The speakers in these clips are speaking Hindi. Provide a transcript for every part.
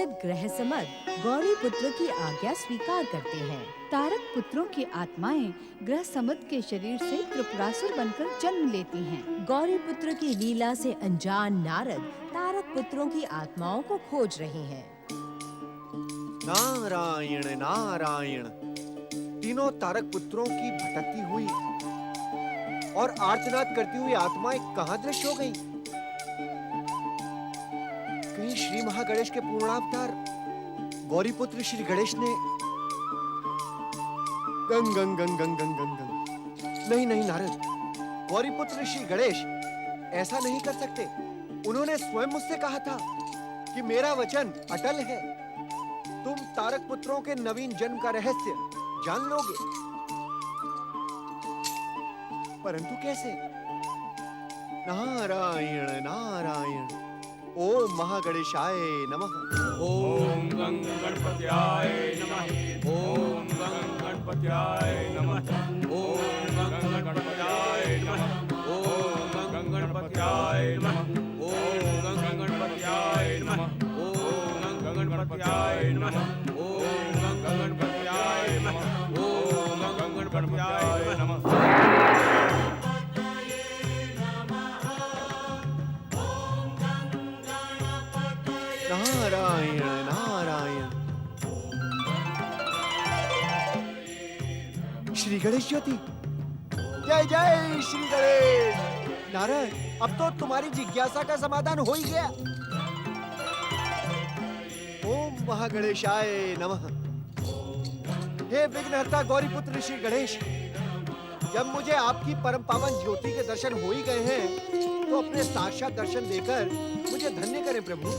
नारद ग्रहसमद गौरी पुत्र की आज्ञा स्वीकार करते हैं। तारक पुत्रों की आत्माएं ग्रहसमद के शरीर से त्रिपुरासुर बनकर जन्म लेती हैं। गौरी पुत्र की लीला से अनजान नारद तारक पुत्रों की आत्माओं को खोज रहे हैं। नारायण नारायण। तीनों तारक पुत्रों की भटकती हुई और आर्तनाद करती हुई आत्माएं कहां दृश्य हो गईं? कहीं श्री महागणेश के पूर्णावतार गौरीपुत्र श्री गणेश ने गंग गंग गंग गंग गंग गंग गंग। नहीं नहीं नारद, गौरीपुत्र श्री गणेश ऐसा नहीं कर सकते। उन्होंने स्वयं मुझसे कहा था कि मेरा वचन अटल है, तुम तारक पुत्रों के नवीन जन्म का रहस्य जान लोगे। परंतु कैसे? नारायण नारायण। ओम महागणेशाय नमः। ओम गं गणपत्याय नमः। ओम गं गणपत्याय नमः। ओम गं गणपत्याय नमः। ओम गं गणपत्याय नमः। ओम गं गणपत्याय नमः। ओम गं गणपत्याय नमः। ओम गं गणपत्याय नमः। ओम गं गणपत्याय नमः। नारायण नारायण। श्री गणेश ज्योति, जय जय श्री गणेश। नारायण, अब तो तुम्हारी जिज्ञासा का समाधान हो ही गया। ओम महागणेशाय नमः। हे विघ्नहर्ता गौरीपुत्र श्री गणेश, जब मुझे आपकी परम पावन ज्योति के दर्शन हो ही गए हैं, तो अपने साक्षात दर्शन देकर मुझे धन्य करें प्रभु।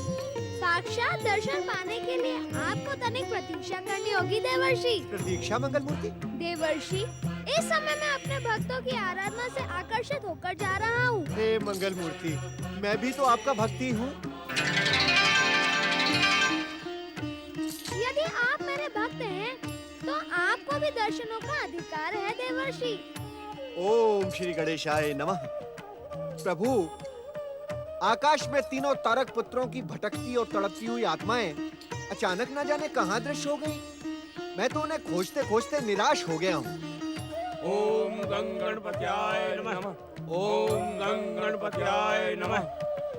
साक्षात दर्शन पाने के लिए आपको तनिक प्रतीक्षा करनी होगी देवर्षि। प्रतीक्षा मंगल मूर्ति। देवर्षि, इस समय मैं अपने भक्तों की आराधना से आकर्षित होकर जा रहा हूँ। हे मंगल मूर्ति, मैं भी तो आपका भक्ति हूँ। यदि आप मेरे भक्त हैं, तो आपको भी दर्शनों का अधिकार है देवर्षि। ओम श्री गणेशाय नमः। प्रभु, आकाश में तीनों तारक पुत्रों की भटकती और तड़पती हुई आत्माएं अचानक न जाने कहां दृश्य हो गई। मैं तो उन्हें खोजते खोजते निराश हो गया हूँ। ओम गं गणपत्याय नमः। ओम गं गणपत्याय नमः।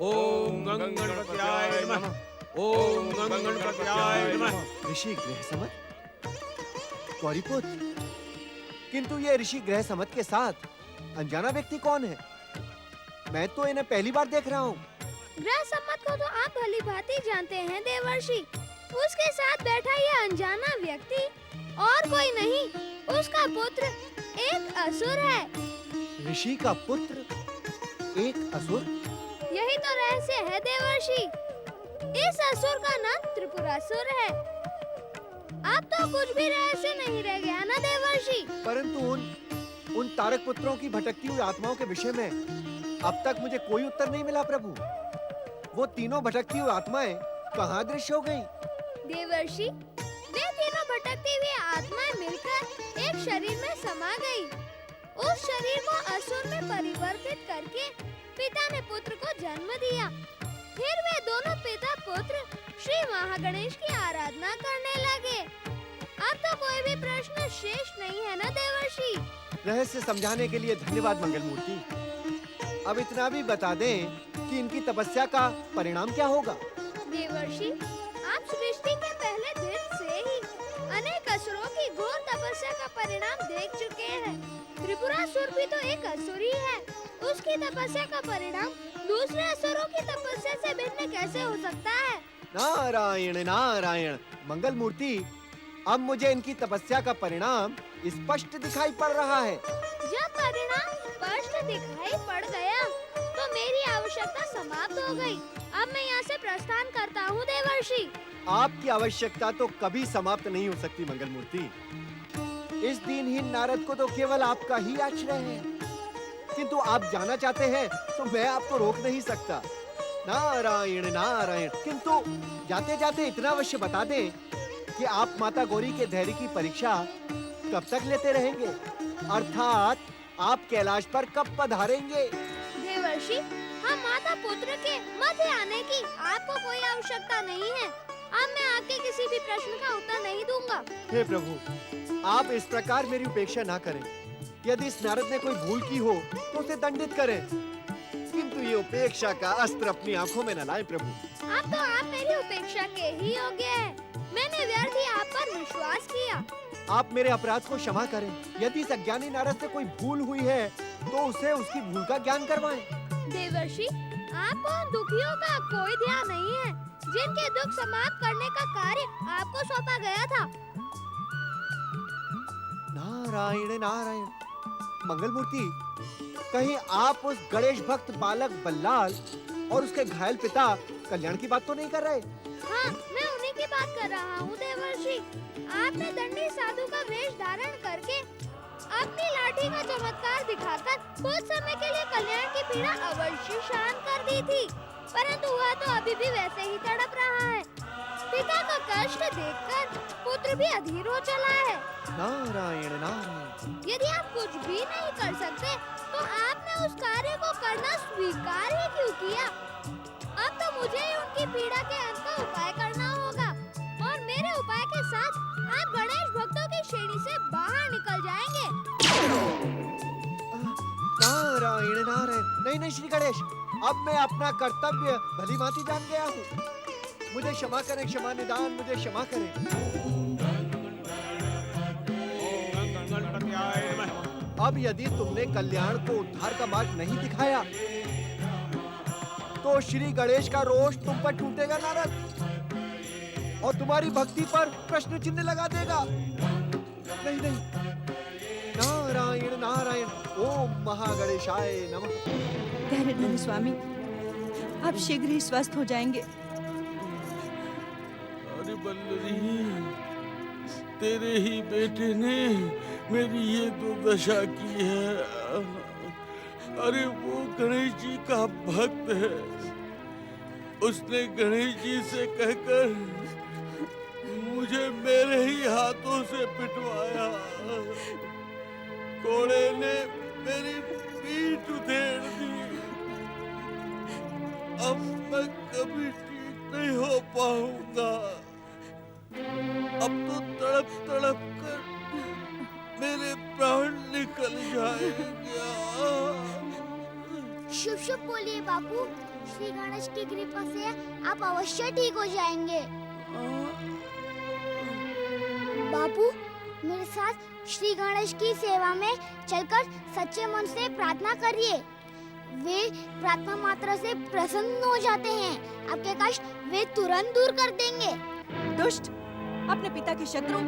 ओम गं गणपत्याय नमः। ओम गं गणपत्याय नमः। ऋषि ग्रहसमद, गौरीपुत्र, किंतु ये ऋषि ग्रहसमद के साथ अनजाना व्यक्ति कौन है? मैं तो इन्हें पहली बार देख रहा हूँ। ग्रहसम्मत को तो आप भली भांति जानते हैं देवर्षि। उसके साथ बैठा यह अनजाना व्यक्ति और कोई नहीं, उसका पुत्र एक असुर है। ऋषि का पुत्र एक असुर? यही तो रहस्य है देवर्षि। इस असुर का नाम त्रिपुरासुर है। अब तो कुछ भी रहस्य नहीं रह गया ना देवर्षि। परंतु उन तारक पुत्रों की भटकती हुई आत्माओं के विषय में अब तक मुझे कोई उत्तर नहीं मिला प्रभु। वो तीनों भटकती हुई आत्माएं कहाँ दृश्य हो गई? देवर्षि, वे तीनों भटकती हुई आत्माएं मिलकर एक शरीर में समा गई। उस शरीर को असुर में परिवर्तित करके पिता ने पुत्र को जन्म दिया। फिर वे दोनों पिता पुत्र श्री महागणेश की आराधना करने लगे। अब तो कोई भी प्रश्न शेष नहीं है ना देवर्षि। रहस्य समझाने के लिए धन्यवाद मंगल मूर्ति। अब इतना भी बता दें कि इनकी तपस्या का परिणाम क्या होगा? देवर्षि, आप सृष्टि के पहले दिन से ही अनेक असुरों की घोर तपस्या का परिणाम देख चुके हैं। त्रिपुरासुर भी तो एक असुर ही है। उसकी तपस्या का परिणाम दूसरे असुरों की तपस्या से भिन्न कैसे हो सकता है? नारायण नारायण। मंगल मूर्ति, अब मुझे इनकी तपस्या का परिणाम स्पष्ट दिखाई पड़ रहा है। जब परिणाम स्पष्ट दिखाई पड़ गया, तो मेरी आवश्यकता समाप्त हो गई। अब मैं यहाँ से प्रस्थान करता हूँ देवर्षि। आपकी आवश्यकता तो कभी समाप्त नहीं हो सकती मंगल मूर्ति। इस दीनहीन नारद को तो केवल आपका ही आश्रय है, किंतु आप जाना चाहते हैं तो मैं आपको रोक नहीं सकता। नारायण नारायण। किंतु जाते जाते इतना अवश्य बता दें कि आप माता गौरी के धैर्य की परीक्षा कब तक लेते रहेंगे, अर्थात आप कैलाश पर कब पधारेंगे? देवर्षि, हम माता पुत्र के मध्य आने की आपको कोई आवश्यकता नहीं है। अब मैं आपके किसी भी प्रश्न का उत्तर नहीं दूंगा। हे प्रभु, आप इस प्रकार मेरी उपेक्षा ना करें। यदि इस नारद ने कोई भूल की हो तो उसे दंडित करें, किंतु ये उपेक्षा का अस्त्र अपनी आंखों में न लाएं प्रभु। अब तो आप मेरी उपेक्षा के ही योग्य हैं। मैंने व्यर्थ ही आप पर विश्वास किया। आप मेरे अपराध को क्षमा करें। यदि इस अज्ञानी नारद से कोई भूल हुई है तो उसे उसकी भूल का ज्ञान करवाएं। देवर्षि, आपको उन दुखियों का कोई ध्यान नहीं है जिनके दुख समाप्त करने का कार्य आपको सौंपा गया था। नारायण नारायण। मंगल मूर्ति, कहीं आप उस गणेश भक्त बालक बल्लाल और उसके घायल पिता कल्याण की बात तो नहीं कर रहे? हाँ, मैं उन्हीं की बात कर रहा हूँ देवर्षि। आपने दंडी साधु का वेश धारण करके अपनी लाठी का चमत्कार दिखाकर कुछ समय के लिए कल्याण की पीड़ा अवश्य शांत कर दी थी, परंतु वह तो अभी भी वैसे ही तड़प रहा है। पिता का कष्ट देखकर पुत्र भी अधीर हो चला है। नारायण नारायण। यदि आप कुछ भी नहीं कर सकते तो आपने उस कार्य को करना स्वीकार ही क्यों किया? अब तो मुझे ही उनकी पीड़ा के अंत का उपाय करना होगा और मेरे उपाय के साथ आप गणेश भक्तों की श्रेणी से बाहर निकल जाएंगे। नारायण नारायण। नहीं नहीं श्री गणेश, अब मैं अपना कर्तव्य भली भांति जान गया हूँ। मुझे क्षमा करें, क्षमा निदान, मुझे क्षमा करें। ओम गणपत्याय नमः। अब यदि तुमने कल्याण को उद्धार का मार्ग नहीं दिखाया तो श्री गणेश का रोष तुम पर टूटेगा नारद और तुम्हारी भक्ति पर प्रश्न चिन्ह लगा देगा। नहीं नहीं। नारायण नारायण। ओम महागणेशाय नमः। धैर्य धरे स्वामी, आप शीघ्र ही स्वस्थ हो जाएंगे। अरे बल्लरी, तेरे ही बेटे ने मेरी ये दुर्दशा की है। अरे वो गणेश जी का भक्त है, उसने गणेश जी से कहकर मुझे मेरे ही हाथों से पिटवाया। कोड़े ने मेरी पीठ उधेड़ दी। अब मैं कभी ठीक नहीं हो पाऊंगा। अब तो तड़प तड़प कर मेरे प्राण निकल जाएंगे। शुभ शुभ बोलिए बापू, श्री गणेश की कृपा से आप अवश्य ठीक हो जाएंगे। बापू, मेरे साथ श्री गणेश की सेवा में चलकर सच्चे मन से प्रार्थना करिए। वे प्रार्थना मात्रा से प्रसन्न हो जाते हैं। आपके कष्ट वे तुरंत दूर कर देंगे। दुष्ट, अपने पिता के शत्रु,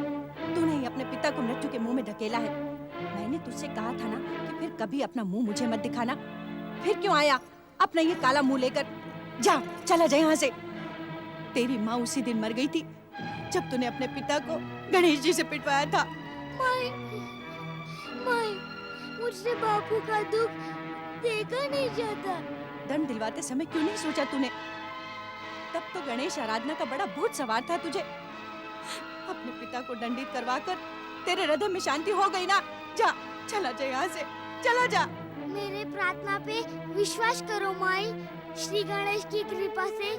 तूने ही अपने पिता को मृत्यु के मुंह में धकेला है। मैंने तुझसे कहा था ना कि फिर कभी अपना मुंह मुझे मत दिखाना। फिर क्यों आया अपना ये काला मुंह लेकर? जा, चला जा यहाँ से। तेरी माँ उसी दिन मर गई थी जब तूने अपने पिता को गणेश जी से पिटवाया था। माई, मुझसे बापू का दुख देखा नहीं जाता। दंड दिलवाते समय क्यों नहीं सोचा तूने? तब तो गणेश आराधना का बड़ा भूत सवार था तुझे। अपने पिता को दंडित करवाकर तेरे हृदय में शांति हो गई ना? जा, चला जा यहाँ से, चला जा। मेरे प्रार्थना पे विश्वास करो माई। श्री गणेश की कृपा से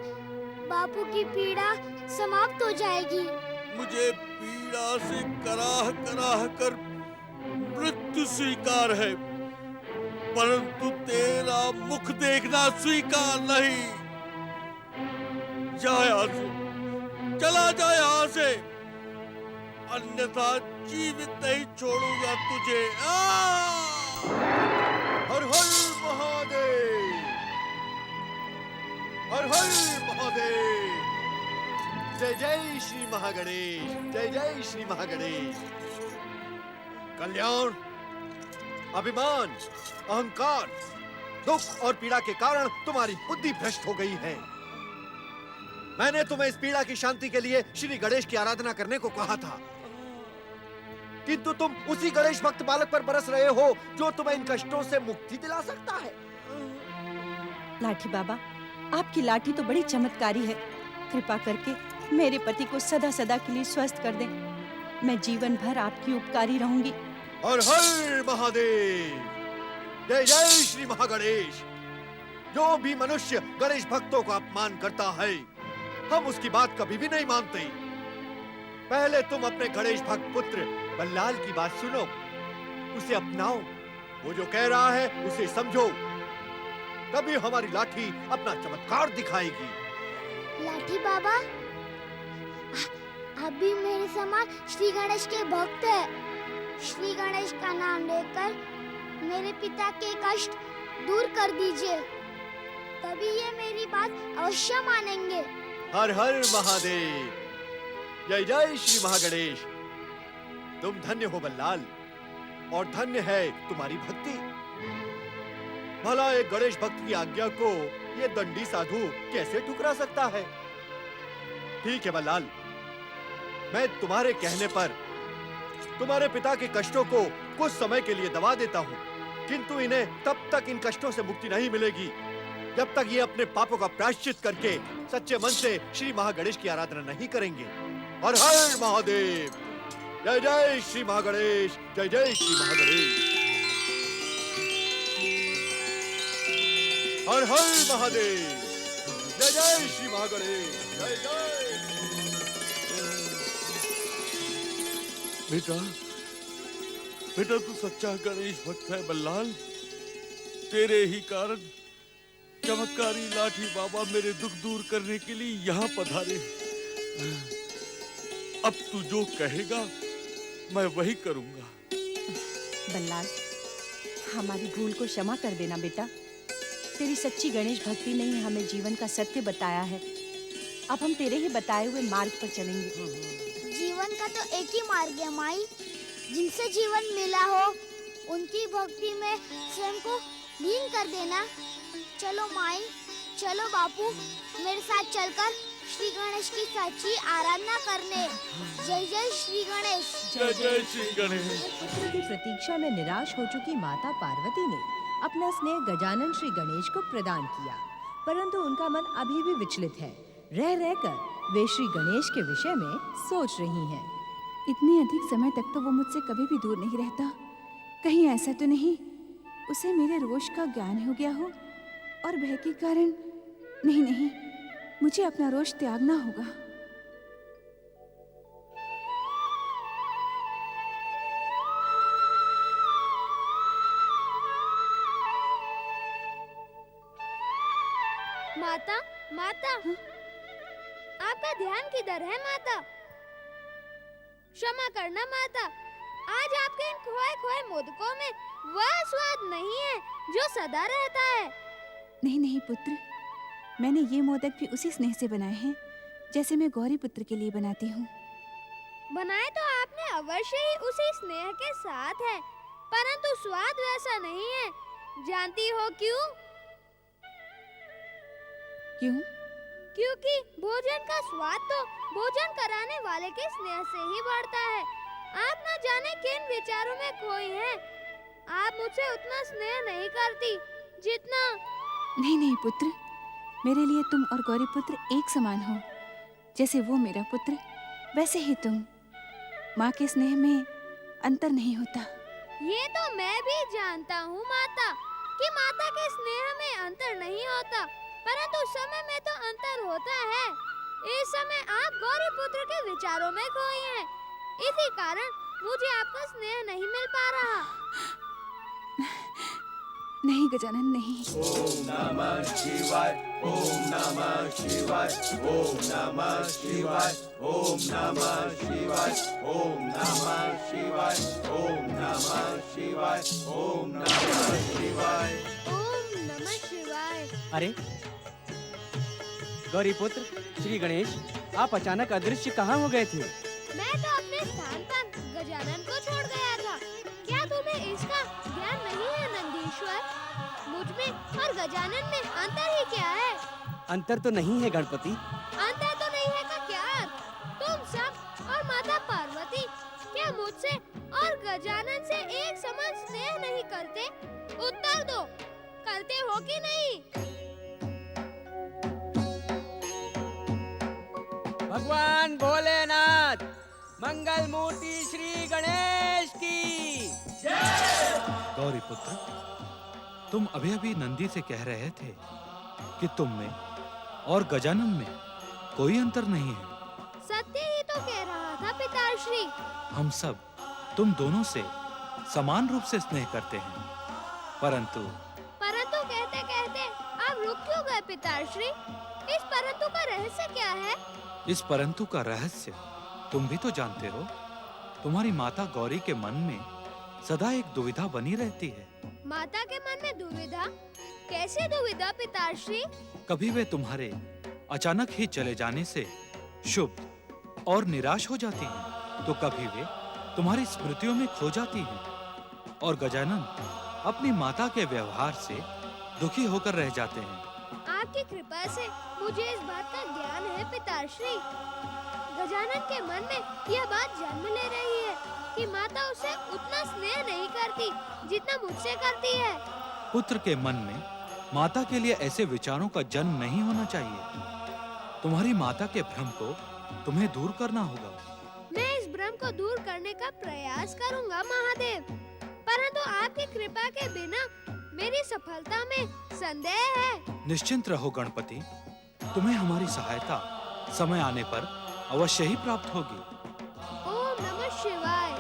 बापू की पीड़ा समाप्त हो जाएगी। मुझे पीड़ा से कराह कराह कर मृत्यु स्वीकार है, परंतु तेरा मुख देखना स्वीकार नहीं। जा यहाँ से, चला जा यहाँ से, अन्यथा जीवित नहीं छोड़ूंगा तुझे। हर हर महादेव, हर हर महादेव। जय जय श्री महागणेश, जय जय श्री महागणेश। कल्याण, अभिमान, अहंकार, दुख और पीड़ा के कारण तुम्हारी बुद्धि भ्रष्ट हो गई है। मैंने तुम्हें इस पीड़ा की शांति के लिए श्री गणेश की आराधना करने को कहा था, किंतु तुम उसी गणेश भक्त बालक पर बरस रहे हो जो तुम्हें इन कष्टों से मुक्ति दिला सकता है। लाठी बाबा, आपकी लाठी तो बड़ी चमत्कारी है। कृपा करके मेरे पति को सदा सदा के लिए स्वस्थ कर दें। मैं जीवन भर आपकी उपकारी रहूंगी। हर हर महादेव, जय जय श्री महागणेश। जो भी मनुष्य गणेश भक्तों का अपमान करता है हम उसकी बात कभी भी नहीं मानते। पहले तुम अपने गणेश भक्त पुत्र बल्लाल की बात सुनो, उसे अपनाओ, वो जो कह रहा है उसे समझो, तभी हमारी लाठी अपना चमत्कार दिखाएगी। लाठी बाबा, आप भी मेरे समान श्री गणेश के भक्त हैं। श्री गणेश का नाम लेकर मेरे पिता के कष्ट दूर कर दीजिए, तभी ये मेरी बात अवश्य मानेंगे। हर हर महादेव, जय जय श्री महागणेश। तुम धन्य हो बल्लाल, और धन्य है तुम्हारी भक्ति। भला एक गणेश भक्त की आज्ञा को ये दंडी साधु कैसे ठुकरा सकता है? ठीक है बल्लाल, मैं तुम्हारे कहने पर तुम्हारे पिता के कष्टों को कुछ समय के लिए दबा देता हूँ, किंतु इन्हें तब तक इन कष्टों से मुक्ति नहीं मिलेगी जब तक ये अपने पापों का प्रायश्चित करके सच्चे मन से श्री महागणेश की आराधना नहीं करेंगे। हर हर महादेव, जय जय श्री महागणेश, जय जय श्री महागणेश। हर हर महादेव, जय जय श्री महागणेश, जय जय। बेटा, बेटा तू सच्चा गणेश भक्त है बल्लाल। तेरे ही कारण चमत्कारी लाठी बाबा मेरे दुख दूर करने के लिए यहाँ पधारे। अब तू जो कहेगा मैं वही करूंगा। बल्लाल, हमारी भूल को क्षमा कर देना बेटा। तेरी सच्ची गणेश भक्ति ने ही हमें जीवन का सत्य बताया है। अब हम तेरे ही बताए हुए मार्ग पर चलेंगे। जीवन का तो एक ही मार्ग है माई, जिनसे जीवन मिला हो उनकी भक्ति में स्वयं को लीन कर देना। चलो माई, चलो बापू, मेरे साथ चलकर श्री गणेश की सच्ची आराधना करने। जय जय श्री गणेश, जय जय श्री गणेश। पुत्र की प्रतीक्षा में निराश हो चुकी माता पार्वती ने अपना स्नेह गजानन श्री गणेश को प्रदान किया, परंतु उनका मन अभी भी विचलित है। रह रहकर वे श्री गणेश के विषय में सोच रही हैं। इतने अधिक समय तक तो वो मुझसे कभी भी दूर नहीं रहता। कहीं ऐसा तो नहीं उसे मेरे रोष का ज्ञान हो गया हो और भय के कारण? नहीं नहीं, मुझे अपना रोष त्यागना होगा। माता, माता, आपका ध्यान किधर है माता? क्षमा करना माता, आज आपके इन खोए खोए मोदकों में वह स्वाद नहीं है जो सदा रहता है। नहीं नहीं पुत्र, मैंने ये मोदक भी उसी स्नेह से बनाए हैं जैसे मैं गौरी पुत्र के लिए बनाती हूँ। बनाए तो आपने अवश्य ही उसी स्नेह के साथ है, परंतु स्वाद वैसा नहीं है। जानती हो क्यों? क्यों? क्योंकि भोजन का स्वाद तो भोजन कराने वाले के स्नेह से ही बढ़ता है। आप न जाने किन विचारों में खोई हैं। आप मुझसे उतना स्नेह नहीं करती जितना। नहीं नहीं पुत्र, मेरे लिए तुम और गौरी पुत्र एक समान हो। जैसे वो मेरा पुत्र वैसे ही तुम। माँ के स्नेह में अंतर नहीं होता। ये तो मैं भी जानता हूँ माता कि माता के स्नेह में अंतर नहीं होता, परंतु समय में तो अंतर होता है। इस समय आप गौरी पुत्र के विचारों में खोई हैं, इसी कारण मुझे आपका स्नेह नहीं मिल पा रहा। नहीं गजानन, नहीं। ओम नमः शिवाय, ओम नमः शिवाय, ओम नमः शिवाय, ओम नमः शिवाय, ओम नमः शिवाय, ओम नमः शिवाय, ओम नमः शिवाय, ओम नमः शिवाय। अरे गौरी पुत्र श्री गणेश, आप अचानक अदृश्य कहाँ हो गए थे? मैं तो अपने स्थान पर गजानन को छोड़ गया था। क्या तुम्हें इसका ज्ञान नहीं है नंदीश्वर? मुझ में और गजानन में अंतर ही क्या है? अंतर तो नहीं है गणपति। अंतर तो नहीं है का क्या अर्थ? तुम सब और माता पार्वती क्या मुझसे और गजानन से एक समान स्नेह नहीं करते? उत्तर दो, करते हो कि नहीं? भगवान भोलेनाथ मंगल मूर्ति श्री गणेश की गौरी पुत्र, तुम अभी अभी नंदी से कह रहे थे कि तुम में और गजानन में कोई अंतर नहीं है। सत्य ही तो कह रहा था पिताश्री। हम सब तुम दोनों से समान रूप से स्नेह करते हैं, परंतु कहते कहते आप रुक क्यों गए पिताश्री? इस परंतु का रहस्य क्या है? इस परंतु का रहस्य तुम भी तो जानते हो। तुम्हारी माता गौरी के मन में सदा एक दुविधा बनी रहती है। माता के मन में दुविधा? कैसे दुविधा पिताश्री? कभी वे तुम्हारे अचानक ही चले जाने से शुभ और निराश हो जाती हैं, तो कभी वे तुम्हारी स्मृतियों में खो जाती हैं। और गजानन अपनी माता के व्यवहार से दुखी होकर रह जाते हैं। आपकी कृपा से मुझे इस बात का ज्ञान है पिताश्री। गजानन के मन में यह बात जन्म ले रही है कि माता उसे उतना स्नेह नहीं करती जितना मुझसे करती है। पुत्र के मन में माता के लिए ऐसे विचारों का जन्म नहीं होना चाहिए। तुम्हारी माता के भ्रम को तुम्हें दूर करना होगा। मैं इस भ्रम को दूर करने का प्रयास करूंगा महादेव, परंतु आपकी कृपा के बिना मेरी सफलता में संदेह है। निश्चिंत रहो गणपति, तुम्हें हमारी सहायता समय आने पर अवश्य ही प्राप्त होगी। ओम नमः शिवाय।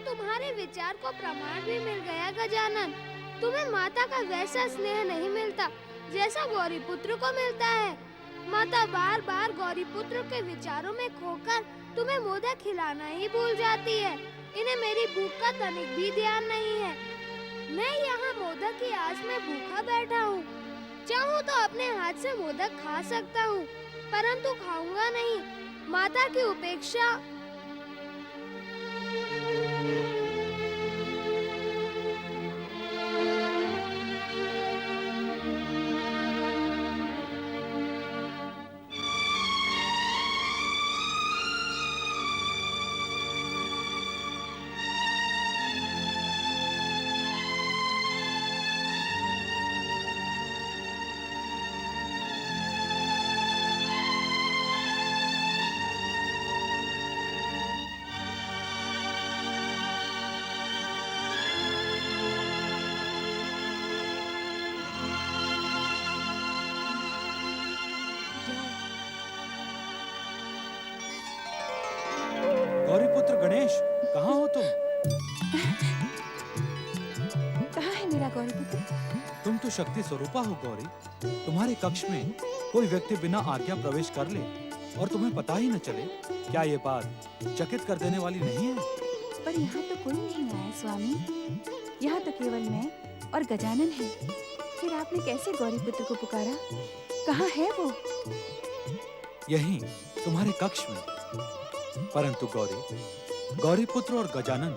तुम्हारे विचार को प्रमाण भी मिल गया गजानन। तुम्हें माता का वैसा स्नेह नहीं मिलता जैसा गौरी पुत्र को मिलता है। माता बार बार गौरी पुत्र के विचारों में खोकर तुम्हें मोदक खिलाना ही भूल जाती है। इन्हें मेरी भूख का तनिक भी ध्यान नहीं है। मैं यहाँ मोदक की आस में भूखा बैठा हूँ। चाहूँ तो अपने हाथ से मोदक खा सकता हूँ, परंतु खाऊंगा नहीं। माता की उपेक्षा गौरी पुत्र गणेश, कहाँ हो तुम? कहाँ है मेरा गौरी पुत्र? तुम तो शक्ति स्वरूपा हो गौरी। तुम्हारे कक्ष में कोई व्यक्ति बिना आज्ञा प्रवेश कर ले और तुम्हें पता ही न चले, क्या ये बात चकित कर देने वाली नहीं है? पर यहाँ तो कोई नहीं आया स्वामी। यहाँ तो केवल मैं और गजानन है। फिर आपने कैसे गौरी पुत्र को पुकारा? कहाँ है वो? यहीं तुम्हारे कक्ष में। परंतु गौरी पुत्र और गजानन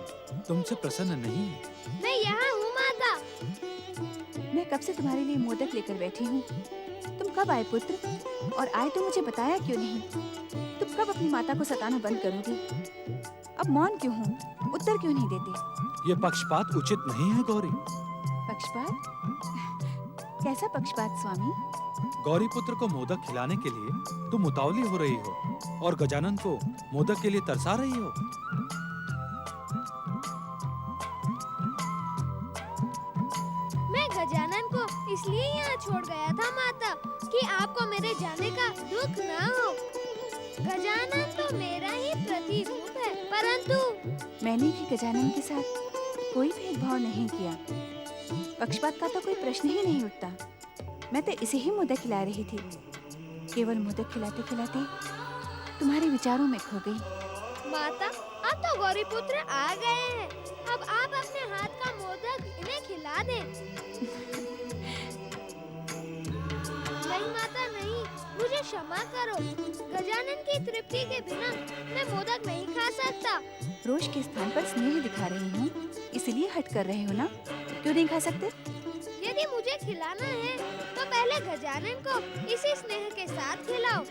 तुमसे प्रसन्न नहीं है। मैं यहाँ हूँ माता। मैं कब से तुम्हारे लिए मोदक लेकर बैठी हूँ। तुम कब आए पुत्र? और आए तो मुझे बताया क्यों नहीं? तुम कब अपनी माता को सताना बंद करोगे? अब मौन क्यों हो? उत्तर क्यों नहीं देते? ये पक्षपात उचित नहीं है गौरी। पक्षपात? कैसा पक्षपात स्वामी? गौरी पुत्र को मोदक खिलाने के लिए तुम उतावली हो रही हो और गजानन को मोदक के लिए तरसा रही हो। मैं गजानन को इसलिए यहाँ छोड़ गया था माता कि आपको मेरे जाने का दुख न हो। गजानन तो मेरा ही प्रतिरूप है, परंतु मैंने भी गजानन के साथ कोई भेदभाव नहीं किया। पक्षपात का तो कोई प्रश्न ही नहीं उठता। मैं तो इसे ही मोदक खिला रही थी। केवल मोदक खिलाते खिलाते तुम्हारे विचारों में खो गई। माता, अब तो गौरी पुत्र आ गए हैं। अब आप अपने हाथ का मोदक इन्हें खिला दें। नहीं माता नहीं, मुझे क्षमा करो। गजानन की तृप्ति के बिना मैं मोदक नहीं खा सकता। रोष के स्थान पर स्नेह दिखा रही हूँ, इसलिए हट कर रहे हो ना? क्यों नहीं खा सकते? यदि मुझे खिलाना है तो पहले गजानन को इसी स्नेह के साथ खिलाओ।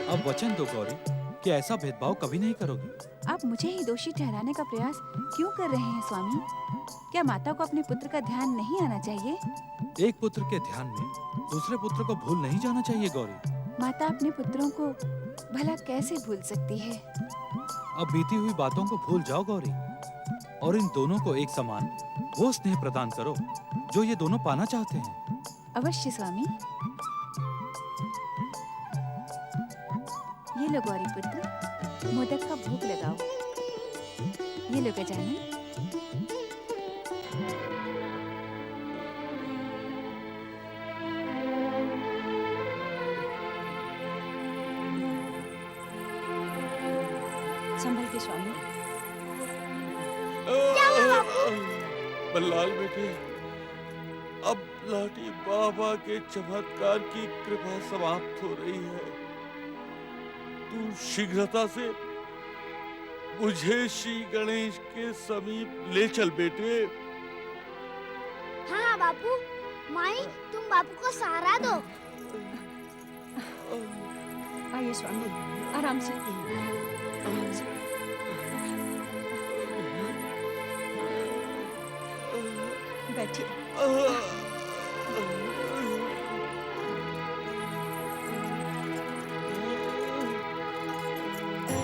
अब वचन दो गौरी, कि ऐसा भेदभाव कभी नहीं करोगी। आप मुझे ही दोषी ठहराने का प्रयास क्यों कर रहे हैं स्वामी? क्या माता को अपने पुत्र का ध्यान नहीं आना चाहिए? एक पुत्र के ध्यान में दूसरे पुत्र को भूल नहीं जाना चाहिए गौरी। माता अपने पुत्रों को भला कैसे भूल सकती है? अब बीती हुई बातों को भूल जाओ गौरी, और इन दोनों को एक समान वो स्नेह प्रदान करो जो ये दोनों पाना चाहते हैं। अवश्य स्वामी। ये लो गौरी पुत्र, मोदक का भोग लगाओ। ये लो गजानन। संभल के स्वामी। बल्लाल बेटे, अब लाठी बाबा के चमत्कार की कृपा समाप्त हो रही है। तू शीघ्रता से मुझे श्री गणेश के समीप ले चल बेटे। हाँ बापू, माई तुम बापू को सहारा दो। आइए स्वामी, आराम से आराम से। बैठिए।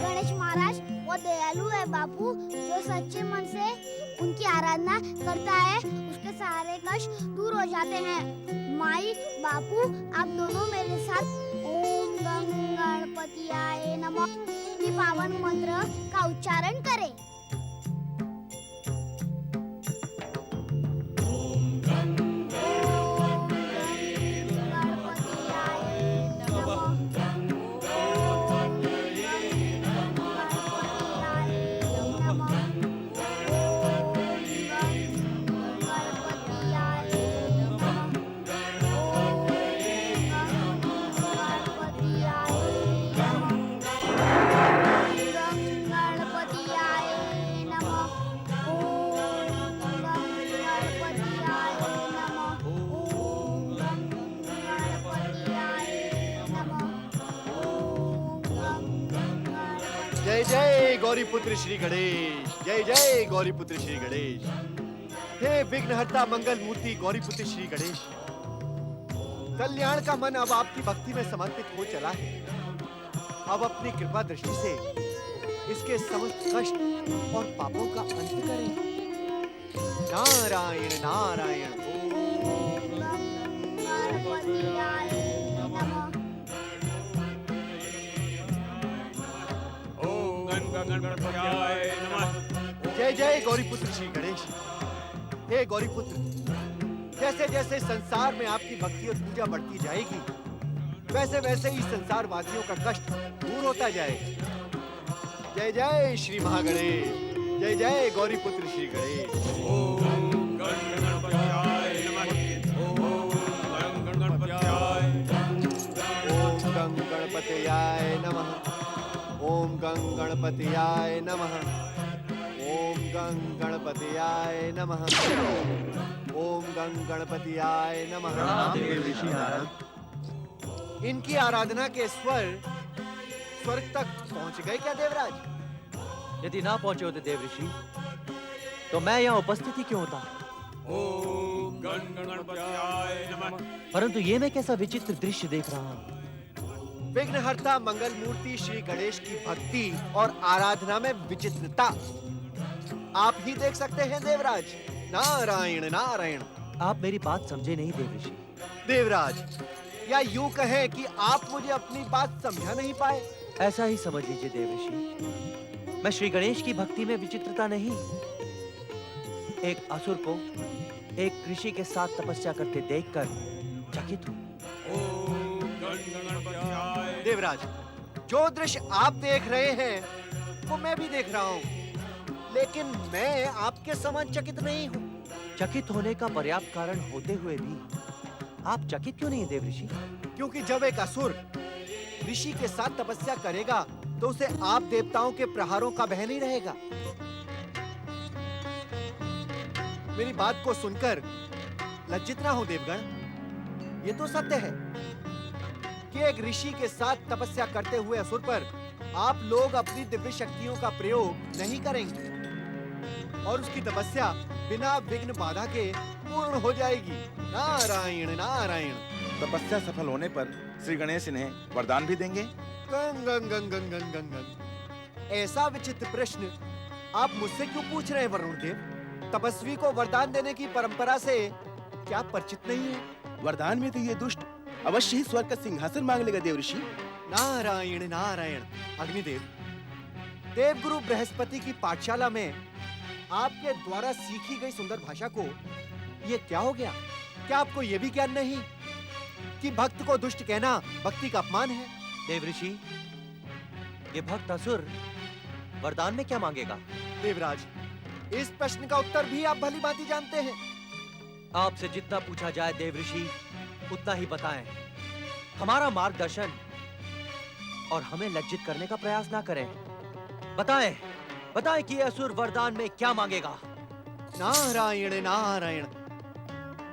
गणेश महाराज वो दयालु है बापू, जो सच्चे मन से उनकी आराधना करता है उसके सारे कष्ट दूर हो जाते हैं। माई बापू आप दोनों मेरे साथ ओम गंग गणपतियाय नमः की पावन मंत्र का उच्चारण करें। जय जय गौरीपुत्र श्री गणेश, जय जय गौरीपुत्र श्री गणेश। हे विघ्नहर्ता मंगल मूर्ति गौरीपुत्र श्री गणेश, कल्याण का मन अब आपकी भक्ति में समर्पित हो चला है। अब अपनी कृपा दृष्टि से इसके समस्त कष्ट और पापों का अंत करें। नारायण नारायण। जय जय गौरीपुत्र श्री गणेश। हे गौरीपुत्र, जैसे जैसे संसार में आपकी भक्ति और पूजा बढ़ती जाएगी, वैसे वैसे ही संसार वासियों का कष्ट दूर होता जाएगा। जय जय श्री महागणेश, जय जय गौरीपुत्र श्री गणेश। ओम गणपतयाय नमः। ओम गणपतयाय। ओम गं गणपतयाय नमः। ओम गं गणपतयाय नमः। ओम गं गणपतयाय नमः। ओम गं गणपतयाय नमः। इनकी आराधना के स्वर्ग तक पहुंच गए क्या देवराज? यदि ना पहुंचे होते देव ऋषि, तो मैं यहाँ उपस्थित ही क्यों होता? ओम गणपतयाय नमः। परंतु ये मैं कैसा विचित्र दृश्य देख रहा हूँ। विघ्नहर्ता मंगल मूर्ति श्री गणेश की भक्ति और आराधना में विचित्रता आप ही देख सकते हैं देवराज। नारायण नारायण। आप मेरी बात समझे नहीं देव ऋषि। देवराज, या यूं कहें कि आप मुझे अपनी बात समझा नहीं पाए। ऐसा ही समझ लीजिए देव ऋषि। मैं श्री गणेश की भक्ति में विचित्रता नहीं, एक असुर को एक ऋषि के साथ तपस्या करते देखकर चकित हूँ। देवराज, जो दृश्य आप देख रहे हैं वो मैं भी देख रहा हूँ, लेकिन मैं आपके समान चकित नहीं हूँ। चकित होने का पर्याप्त कारण होते हुए भी आप चकित क्यों नहीं देव ऋषि? क्योंकि जब एक असुर ऋषि के साथ तपस्या करेगा तो उसे आप देवताओं के प्रहारों का भय नहीं रहेगा। मेरी बात को सुनकर लज्जित ना हो देवगण, ये तो सत्य है। कि एक ऋषि के साथ तपस्या करते हुए असुर पर आप लोग अपनी दिव्य शक्तियों का प्रयोग नहीं करेंगे और उसकी तपस्या बिना विघ्न बाधा के पूर्ण हो जाएगी। नारायण नारायण। तपस्या सफल होने पर श्री गणेश इन्हें वरदान भी देंगे? गंग गंग गंग गंग गंग गंग गंग। ऐसा विचित्र प्रश्न आप मुझसे क्यों पूछ रहे हैं वरुण देव? तपस्वी को वरदान देने की परंपरा से क्या परिचित नहीं है? वरदान में तो ये दुष्ट अवश्य ही स्वर्ग का सिंहासन मांग लेगा देव ऋषि। नारायण नारायण। अग्निदेव, देवगुरु बृहस्पति की पाठशाला में आपके द्वारा सीखी गई सुंदर भाषा को ये क्या हो गया? क्या आपको ये भी ज्ञान नहीं कि भक्त को दुष्ट कहना भक्ति का अपमान है? देव ऋषि, ये भक्त असुर वरदान में क्या मांगेगा? देवराज, इस प्रश्न का उत्तर भी आप भली भांति जानते हैं। आपसे जितना पूछा जाए देव ऋषि उतना ही बताएं। हमारा मार्गदर्शन और हमें लज्जित करने का प्रयास ना करें। बताएं, बताएं कि ये असुर वरदान में क्या मांगेगा? नारायण नारायण।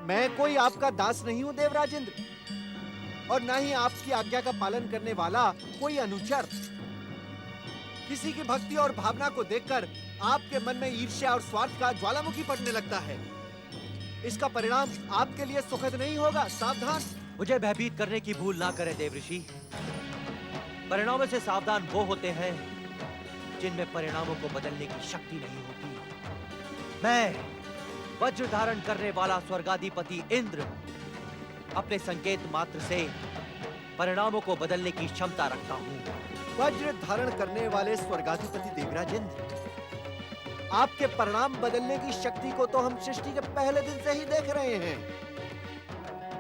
मैं कोई आपका दास नहीं हूं देवराजेंद्र, और ना ही आपकी आज्ञा का पालन करने वाला कोई अनुचर। किसी की भक्ति और भावना को देखकर आपके मन में ईर्ष्या और स्वार्थ का ज्वालामुखी फटने लगता है। इसका परिणाम आपके लिए सुखद नहीं होगा। सावधान। मुझे भयभीत करने की भूल ना करें देव ऋषि। परिणामों से सावधान वो होते हैं जिनमें परिणामों को बदलने की शक्ति नहीं होती। मैं वज्र धारण करने वाला स्वर्गाधिपति इंद्र अपने संकेत मात्र से परिणामों को बदलने की क्षमता रखता हूँ। वज्र धारण करने वाले स्वर्गाधिपति देवराजेंद्र, आपके परिणाम बदलने की शक्ति को तो हम सृष्टि के पहले दिन से ही देख रहे हैं।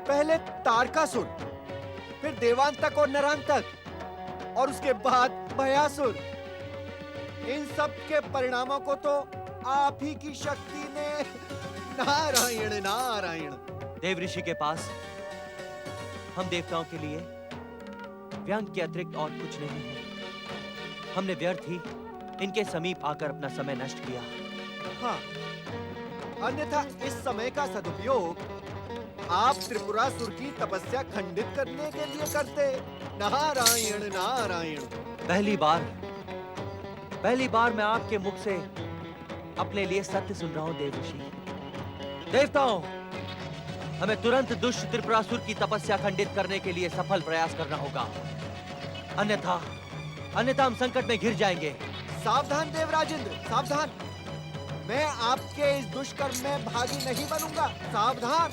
पहले तारकासुर, फिर देवांतक और नरांतक, और उसके बाद भयासुर। इन सब के परिणामों को तो आप ही की शक्ति ने। नारायण नारायण। देव ऋषि के पास हम देवताओं के लिए व्यंग के अतिरिक्त और कुछ नहीं है। हमने व्यर्थ ही इनके समीप आकर अपना समय नष्ट किया। हाँ, अन्यथा इस समय का सदुपयोग आप त्रिपुरासुर की तपस्या खंडित करने के लिए करते। नारायण नारायण। पहली बार मैं आपके मुख से अपने लिए सत्य सुन रहा हूं देव ऋषि। देवताओं, हमें तुरंत दुष्ट त्रिपुरासुर की तपस्या खंडित करने के लिए सफल प्रयास करना होगा, अन्यथा हम संकट में घिर जाएंगे। सावधान देवराजेंद्र, सावधान। मैं आपके इस दुष्कर्म में भागी नहीं बनूंगा। सावधान।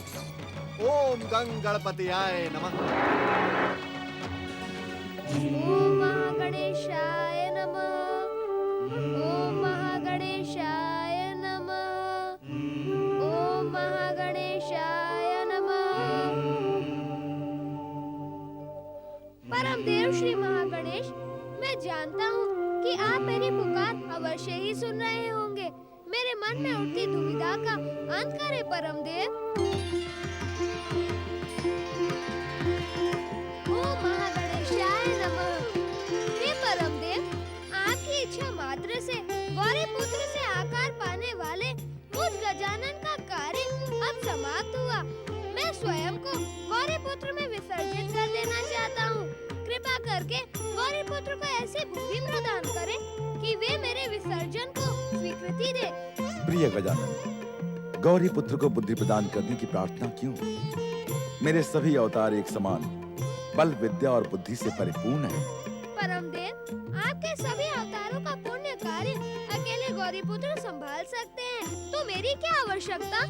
ओम गंग गणपतियाय नमः। ओम महागणेशाय नमः। ओम महागणेशाय नमः। ओम महागणेशाय नमः। परम देव श्री महागणेश, मैं जानता हूँ कि आप मेरी पुकार अवश्य ही सुन रहे होंगे। मेरे मन में उठती दुविधा का अंत करे परम देव। ओम महागणेशाय नमः। हे परम देव, आपकी इच्छा मात्र से गौरी पुत्र से आकार पाने वाले मुझ गजानन का कार्य अब समाप्त हुआ। मैं स्वयं को गौरी पुत्र में विसर्जित कर देना चाहता हूँ। कृपा करके गौरी पुत्र को ऐसी बुद्धि प्रदान करें कि वे मेरे विसर्जन को स्वीकृति दे। प्रिय गजानन, गौरी पुत्र को बुद्धि प्रदान करने की प्रार्थना क्यों? मेरे सभी अवतार एक समान बल, विद्या और बुद्धि से परिपूर्ण है। परम देव, आपके सभी अवतारों का पुण्य कार्य अकेले गौरी पुत्र संभाल सकते हैं, तो मेरी क्या आवश्यकता?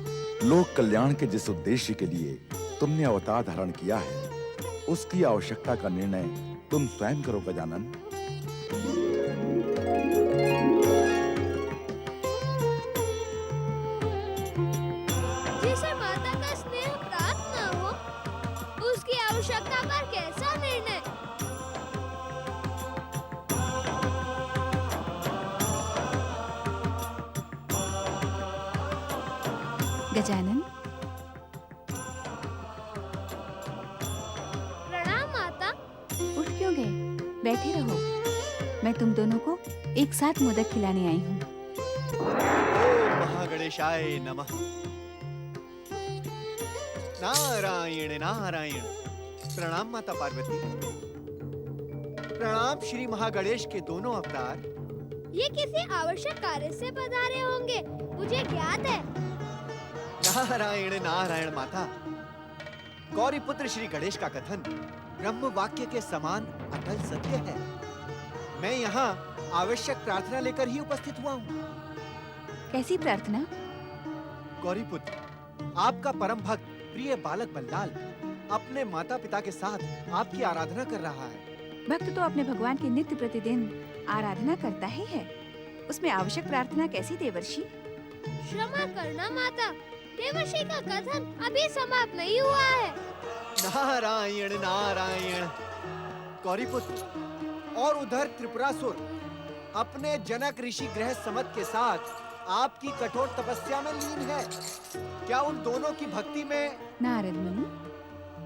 लोक कल्याण के जिस उद्देश्य के लिए तुमने अवतार धारण किया है, उसकी आवश्यकता का निर्णय तुम स्वयं करो गजानन। जिसे माता का स्नेह प्राप्त न हो, उसकी आवश्यकता पर कैसा निर्णय? गजानन, प्रणाम माता। उठ क्यों गए? बैठे रहो। मैं तुम दोनों को एक साथ मोदक खिलाने आई हूँ। ओम महागणेशाय नमः। नारायण नारायण। प्रणाम माता पार्वती। प्रणाम श्री महागणेश के दोनों अवतार। ये किसी आवश्यक कार्य से पधारे होंगे, मुझे ज्ञात है। नारायण नारायण माता। गौरी पुत्र श्री गणेश का कथन ब्रह्म वाक्य के समान अटल सत्य है। मैं यहाँ आवश्यक प्रार्थना लेकर ही उपस्थित हुआ हूँ। कैसी प्रार्थना? गौरी पुत्र, आपका परम भक्त प्रिय बालक बल्लाल अपने माता पिता के साथ आपकी आराधना कर रहा है। भक्त तो अपने भगवान की नित्य प्रतिदिन आराधना करता ही है, उसमें आवश्यक प्रार्थना कैसी देवर्षि? क्षमा करना माता, देवर्षि का कथन अभी समाप्त नहीं हुआ है। नारायण नारायण। गौरी पुत्र, और उधर त्रिपुरासुर अपने जनक ऋषि ग्रह समत के साथ आपकी कठोर तपस्या में लीन है। क्या उन दोनों की भक्ति में? नारद मुनि,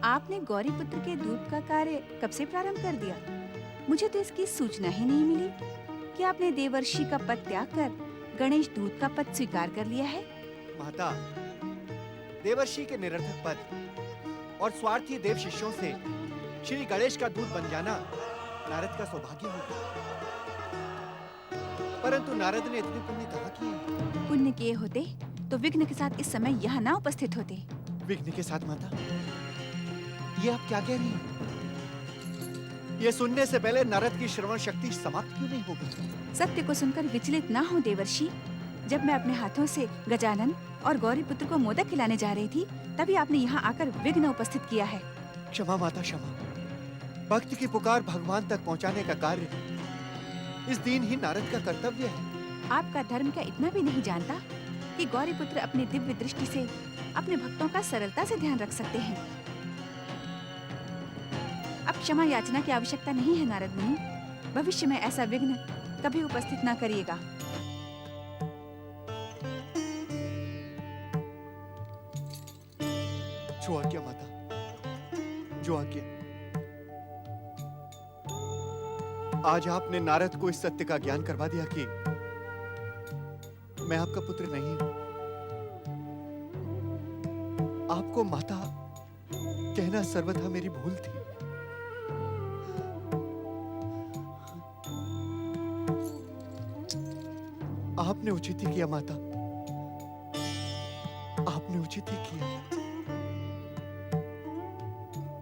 आपने गौरी पुत्र के दूत का कार्य कब से प्रारंभ कर दिया? मुझे तो इसकी सूचना ही नहीं मिली कि आपने देवर्षि का पद त्याग कर गणेश दूत का पद स्वीकार कर लिया है। माता, देवर्षि के निरर्थक पद और स्वार्थी देव शिष्यों से श्री गणेश का दूत बन जाना नारद का सौभाग्य होगा। परंतु नारद ने इतने पुण्य कहाँ किए? पुण्य किए होते तो विघ्न के साथ इस समय यहाँ ना उपस्थित होते। विघ्न के साथ माता? ये आप क्या कह रही हैं? ये सुनने से पहले नारद की श्रवण शक्ति समाप्त क्यों नहीं हो गई? सत्य को सुनकर विचलित ना हो देवर्षि। जब मैं अपने हाथों से गजानन और गौरी पुत्र को मोदक खिलाने जा रही थी, तभी आपने यहाँ आकर विघ्न उपस्थित किया है। क्षमा माता क्षमा। भक्त की पुकार भगवान तक पहुँचाने का कार्य इस दीनहीन नारद का कर्तव्य है। आपका धर्म क्या इतना भी नहीं जानता कि गौरी पुत्र अपनी दिव्य दृष्टि से अपने भक्तों का सरलता से ध्यान रख सकते हैं? अब क्षमा याचना की आवश्यकता नहीं है नारद मुनि। भविष्य में ऐसा विघ्न कभी उपस्थित ना करिएगा। जो आज्ञा माता, जो आज्ञा। आज आपने नारद को इस सत्य का ज्ञान करवा दिया कि मैं आपका पुत्र नहीं हूं। आपको माता कहना सर्वथा मेरी भूल थी। आपने उचित ही किया माता, आपने उचित ही किया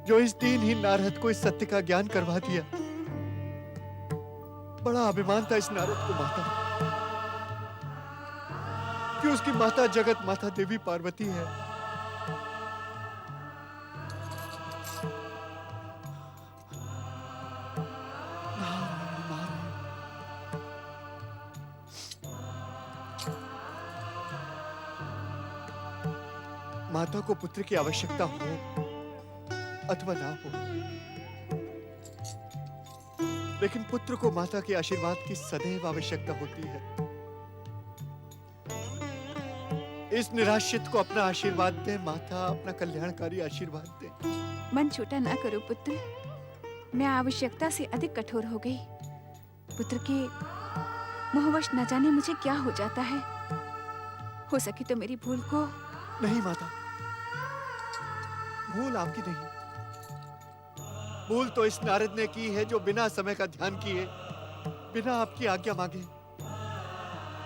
जो इस दीनहीन नारद को इस सत्य का ज्ञान करवा दिया। बड़ा अभिमान था इस नारद को माता कि उसकी माता जगत माता देवी पार्वती है। माता को पुत्र की आवश्यकता हो अथवा ना हो, लेकिन पुत्र को माता के आशीर्वाद की सदैव आवश्यकता होती है। इस निराश्रित को अपना आशीर्वाद दे माता, अपना कल्याणकारी आशीर्वाद दे। मन छोटा ना करो पुत्र, मैं आवश्यकता से अधिक कठोर हो गई। पुत्र के मोहवश न जाने मुझे क्या हो जाता है। हो सके तो मेरी भूल को। नहीं माता, भूल आपकी नहीं। भूल तो इस नारद ने की है जो बिना समय का ध्यान किए, बिना आपकी आज्ञा मांगे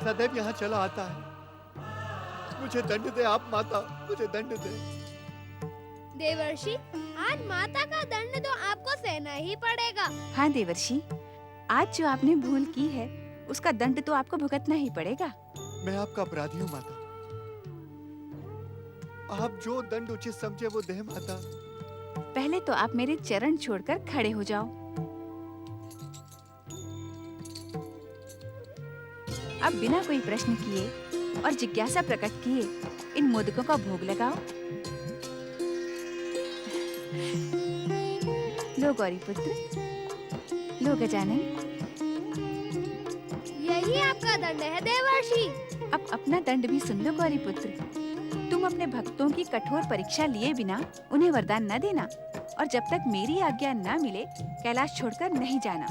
सदैव यहाँ चला आता है। मुझे दंड दे आप माता, मुझे दंड दे। देवर्षि, आज माता का दंड तो आपको सहना ही पड़ेगा। हाँ देवर्षि, आज जो आपने भूल की है उसका दंड तो आपको भुगतना ही पड़ेगा। मैं आपका अपराधी हूँ माता। आप जो दंड उचित समझे वो दे माता। पहले तो आप मेरे चरण छोड़कर खड़े हो जाओ। अब बिना कोई प्रश्न किए और जिज्ञासा प्रकट किए इन मोदकों का भोग लगाओ। लो गौरी पुत्र, लो गजानन। यही आपका दंड है देवर्षि। अब अपना दंड भी सुन लो गौरी पुत्र। तुम अपने भक्तों की कठोर परीक्षा लिए बिना उन्हें वरदान न देना और जब तक मेरी आज्ञा न मिले कैलाश छोड़कर नहीं जाना।